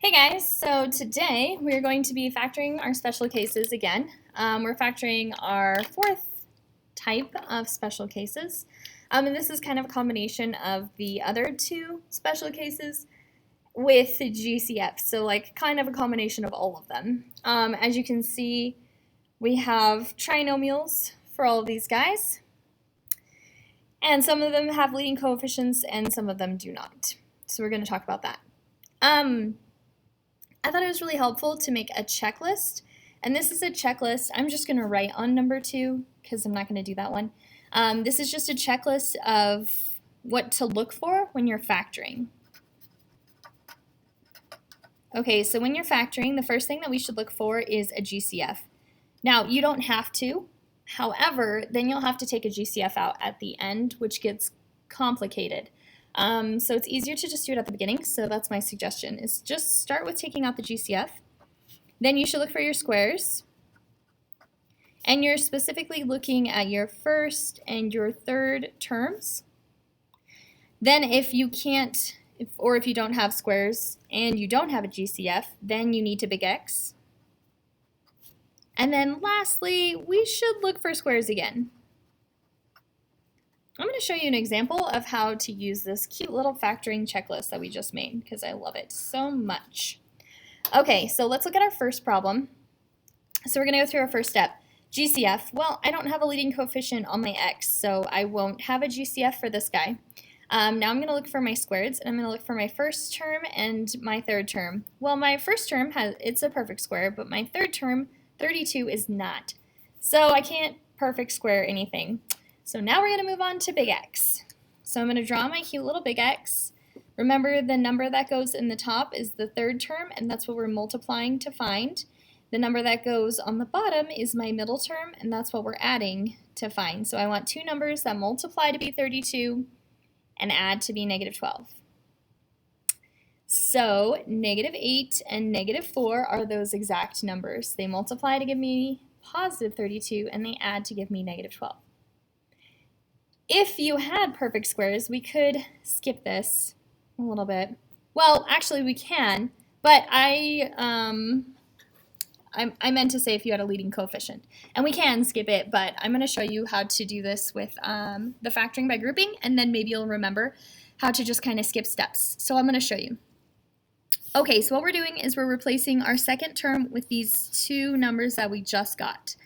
Hey guys, so today we're going to be factoring our special cases again. We're factoring our fourth type of special cases. And this is kind of a combination of the other two special cases with GCF, so like kind of a combination of all of them. As you can see, we have trinomials for all of these guys, and some of them have leading coefficients and some of them do not. So we're going to talk about that. I thought it was really helpful to make a checklist, and this is a checklist. I'm just going to write on number 2 because I'm not going to do that one. This is just a checklist of what to look for when you're factoring. Okay, so when you're factoring, the first thing that we should look for is a GCF. Now, you don't have to. However, then you'll have to take a GCF out at the end, which gets complicated. So it's easier to just do it at the beginning, so that's my suggestion, is just start with taking out the GCF. Then you should look for your squares. And you're specifically looking at your first and your third terms. Then if you can't, if you don't have squares and you don't have a GCF, then you need to big X. And then lastly, we should look for squares again. I'm going to show you an example of how to use this cute little factoring checklist that we just made because I love it so much. Okay, so let's look at our first problem. So we're going to go through our first step. GCF, well, I don't have a leading coefficient on my x, so I won't have a GCF for this guy. Now I'm going to look for my squareds, and I'm going to look for my first term and my third term. Well, my first term, it's a perfect square, but my third term, 32, is not. So I can't perfect square anything. So now we're going to move on to big X. So I'm going to draw my cute little big X. Remember, the number that goes in the top is the third term, and that's what we're multiplying to find. The number that goes on the bottom is my middle term, and that's what we're adding to find. So I want two numbers that multiply to be 32 and add to be negative 12. So negative 8 and negative 4 are those exact numbers. They multiply to give me positive 32, and they add to give me negative 12. If you had perfect squares, we could skip this a little bit. Well, actually we can, but I meant to say if you had a leading coefficient. And we can skip it, but I'm going to show you how to do this with the factoring by grouping, and then maybe you'll remember how to just kind of skip steps. So I'm going to show you. Okay, so what we're doing is we're replacing our second term with these two numbers that we just got,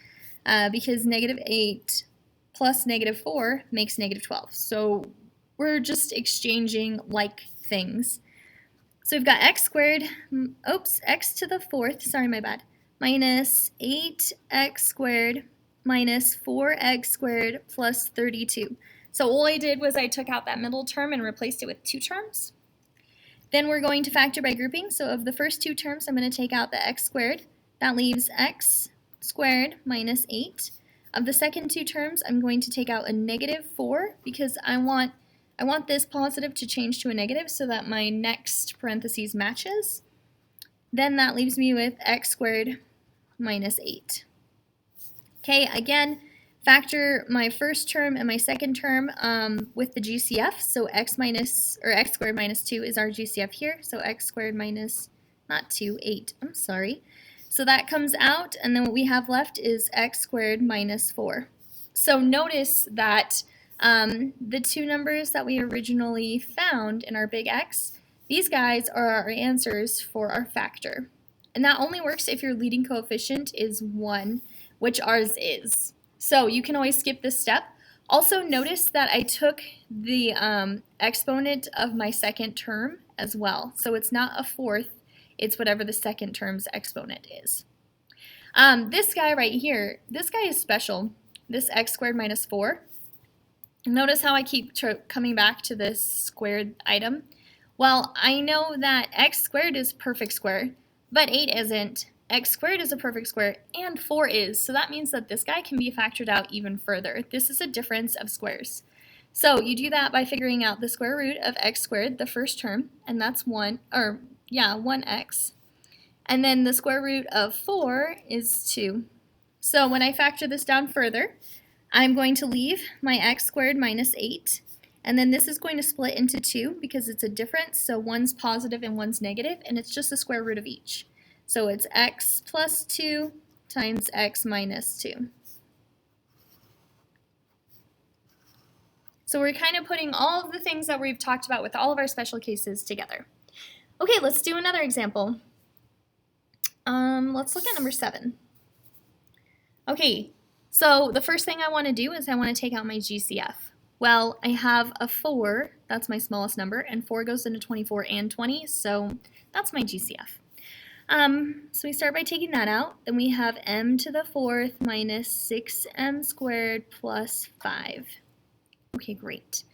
because negative 8 plus negative 4 makes negative 12. So we're just exchanging like things. So we've got x squared, x to the fourth, sorry, my bad, minus 8x squared minus 4x squared plus 32. So all I did was I took out that middle term and replaced it with two terms. Then we're going to factor by grouping. So of the first two terms, I'm going to take out the x squared. That leaves x squared minus 8. Of the second two terms, I'm going to take out a negative 4 because I want this positive to change to a negative so that my next parentheses matches. Then that leaves me with x squared minus 8. Okay, again, factor my first term and my second term with the GCF. So x squared minus 2 is our GCF here. So x squared minus, not 2, 8, I'm sorry. So that comes out, and then what we have left is x squared minus 4. So notice that the two numbers that we originally found in our big X, these guys are our answers for our factor. And that only works if your leading coefficient is 1, which ours is. So you can always skip this step. Also notice that I took the exponent of my second term as well. So it's not a fourth, it's whatever the second term's exponent is. This guy right here, this guy is special, this x squared minus 4. Notice how I keep coming back to this squared item. Well, I know that x squared is perfect square, but 8 isn't. X squared is a perfect square, and 4 is, so that means that this guy can be factored out even further. This is a difference of squares. So you do that by figuring out the square root of x squared, the first term, and that's 1x. And then the square root of 4 is 2. So when I factor this down further, I'm going to leave my x squared minus 8, And then this is going to split into 2 because it's a difference, so one's positive and one's negative, and it's just the square root of each. So it's x plus 2 times x minus 2. So we're kind of putting all of the things that we've talked about with all of our special cases together. Okay, let's do another example. Let's look at number 7. Okay, so the first thing I want to do is I want to take out my GCF. Well, I have a 4, that's my smallest number, and 4 goes into 24 and 20, so that's my GCF. So we start by taking that out. Then we have m to the 4th minus 6m squared plus 5. Okay, great.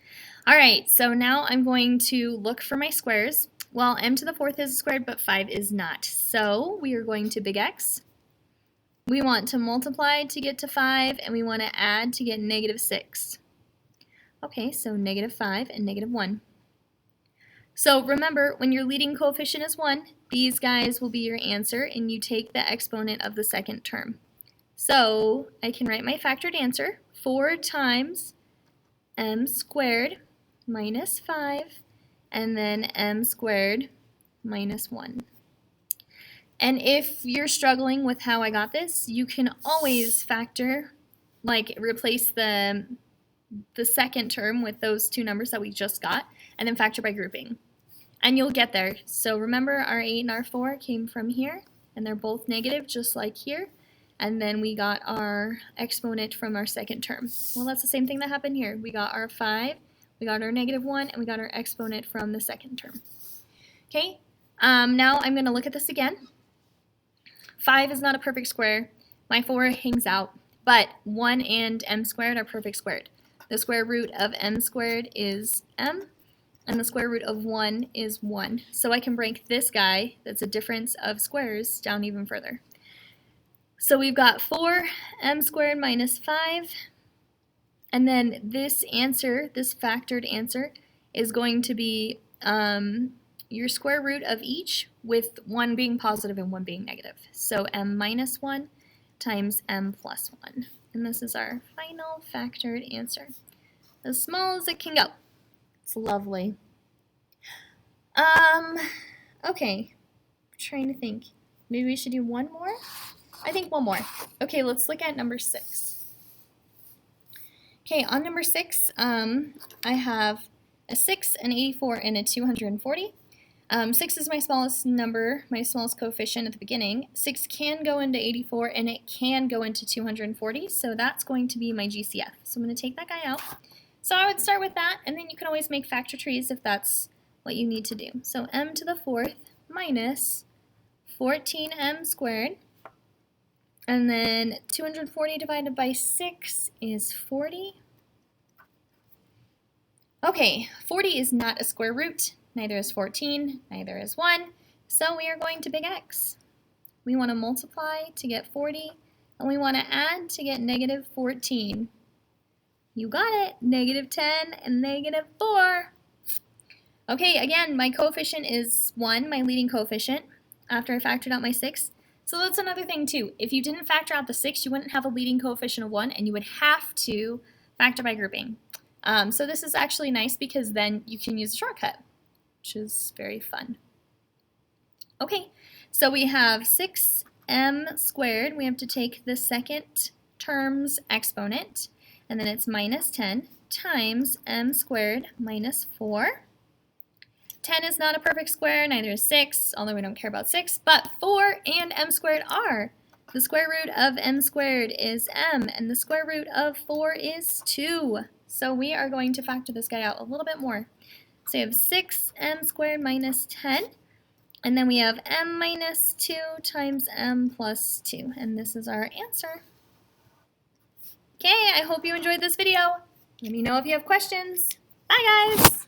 All right, so now I'm going to look for my squares. Well, m to the 4th is squared, but 5 is not. So we are going to big X. We want to multiply to get to 5, and we want to add to get negative 6. Okay, so negative 5 and negative 1. So remember, when your leading coefficient is 1, these guys will be your answer, and you take the exponent of the second term. So I can write my factored answer, 4 times m squared minus 5, and then m squared minus 1. And if you're struggling with how I got this, you can always factor, like replace the second term with those two numbers that we just got, and then factor by grouping. And you'll get there. So remember, our 8 and our 4 came from here, and they're both negative just like here. And then we got our exponent from our second term. Well, that's the same thing that happened here. We got our 5, we got our negative 1, and we got our exponent from the second term. Okay, now I'm going to look at this again. 5 is not a perfect square. My 4 hangs out, but 1 and m squared are perfect squared. The square root of m squared is m, and the square root of 1 is 1. So I can break this guy, that's a difference of squares, down even further. So we've got 4m squared minus 5, and then this answer, this factored answer, is going to be your square root of each, with 1 being positive and 1 being negative. So m minus 1 times m plus 1. And this is our final factored answer. As small as it can go. It's lovely. Okay, I'm trying to think. Maybe we should do one more? I think one more. Okay, let's look at number 6. Okay, on number 6, I have a 6, an 84, and a 240. 6 is my smallest number, my smallest coefficient at the beginning. 6 can go into 84, and it can go into 240, so that's going to be my GCF. So I'm going to take that guy out. So I would start with that, and then you can always make factor trees if that's what you need to do. So m to the 4th minus 14m squared, and then 240 divided by 6 is 40. Okay, 40 is not a square root, neither is 14, neither is 1, so we are going to big X. We want to multiply to get 40, and we want to add to get negative 14. You got it, negative 10 and negative 4. Okay, again, my coefficient is 1, my leading coefficient, after I factored out my 6. So that's another thing too. If you didn't factor out the 6, you wouldn't have a leading coefficient of 1, and you would have to factor by grouping. So this is actually nice because then you can use a shortcut, which is very fun. Okay, so we have 6m squared. We have to take the second term's exponent, and then it's minus 10 times m squared minus 4. 10 is not a perfect square, neither is 6, although we don't care about 6, but 4 and m squared are. The square root of m squared is m, and the square root of 4 is 2. So we are going to factor this guy out a little bit more. So we have 6m squared minus 10, and then we have m minus 2 times m plus 2, and this is our answer. Okay, I hope you enjoyed this video. Let me know if you have questions. Bye, guys!